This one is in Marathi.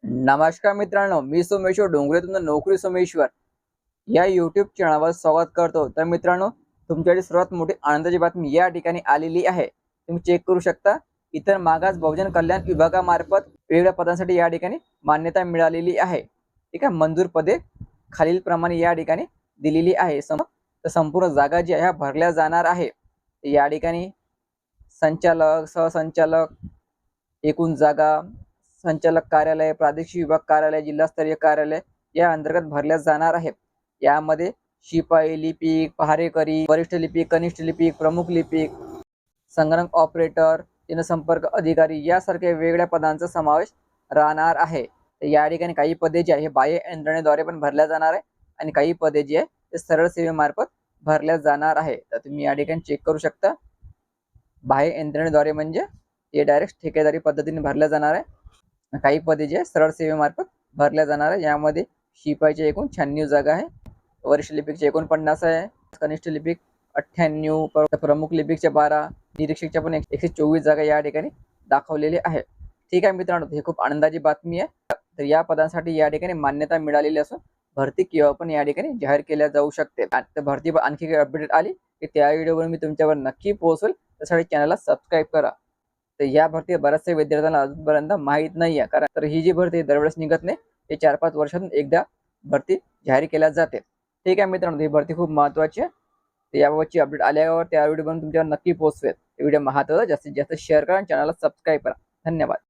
नमस्कार मित्रांनो, मी सोमेश्वर डोंगरे, तुमचं नोकरी सोमेश्वर या यूट्यूब चॅनलवर स्वागत करतो। तर मित्रांनो, तुमच्यासाठी सर्वात मोठी आनंदाची बातमी या ठिकाणी आलेली आहे। तुम्ही चेक करू शकता, इतर मागास बहुजन कल्याण विभागामार्फत वेगवेगळ्या पदांसाठी या ठिकाणी मान्यता मिळालेली आहे। ठीक आहे, मंजूर पदे खालील प्रमाणे या ठिकाणी दिलेली आहे। तर संपूर्ण जागा जी आहे ह्या भरल्या जाणार आहे। या ठिकाणी संचालक, सहसंचालक, एकूण जागा, संचालक कार्यालय, प्रादेशिक विभाग कार्यालय, जिल्हास्तरीय कार्यालय या अंतर्गत भरल्या जाणार आहेत। यामध्ये शिपाई, लिपिक, पहारेकरी, वरिष्ठ लिपिक, कनिष्ठ लिपिक, प्रमुख लिपिक, संगणक ऑपरेटर, जनसंपर्क अधिकारी यासारख्या वेगवेगळ्या पदांचा समावेश राहणार आहे। या ठिकाणी काही पदे जी आहे बाह्य यंत्रणेद्वारे पण भरल्या जाणार आहे आणि काही पदे जी आहे ते सरळ सेवेमार्फत भरल्या जाणार आहे। तर तुम्ही या ठिकाणी चेक करू शकता, बाह्य यंत्रणेद्वारे म्हणजे हे डायरेक्ट ठेकेदारी पद्धतीने भरल्या जाणार आहे। काही पदे जे सरळ सेवेमार्फत भरल्या जाणार आहे। यामध्ये शिपाईचे एकूण 96 जागा आहे, वरिष्ठ लिपिकचे 49 आहे, कनिष्ठ लिपिक 98, प्रमुख लिपिकचे 12, निरीक्षकच्या पण 124 जागा या ठिकाणी दाखवलेले आहे। ठीक आहे मित्रांनो, हे खूप आनंदाची बातमी आहे। तर या पदांसाठी या ठिकाणी मान्यता मिळालेली असून भरती केव्हा पण या ठिकाणी जाहीर केल्या जाऊ शकते। तर भरती आणखी काही अपडेट आली की त्या व्हिडिओवर मी तुमच्यावर नक्की पोहोचेल। त्यासाठी चॅनलला सबस्क्राईब करा। तर या भरती बऱ्याचशा विद्यार्थ्यांना अजूनपर्यंत माहीत नाही आहे, कारण तर ही जी भरती दरवेळेस निघत नाही, हे 4-5 वर्षातून एकदा भरती जाहीर केल्या जाते। ठीक आहे मित्रांनो, ही भरती खूप महत्त्वाची आहे। तर याबाबतची अपडेट आल्यावर त्या व्हिडिओ बनवून तुमच्यावर नक्की पोहोचवेल। व्हिडिओ महत्त्वाचा जास्तीत जास्त शेअर करा आणि चॅनलला सबस्क्राईब करा। धन्यवाद।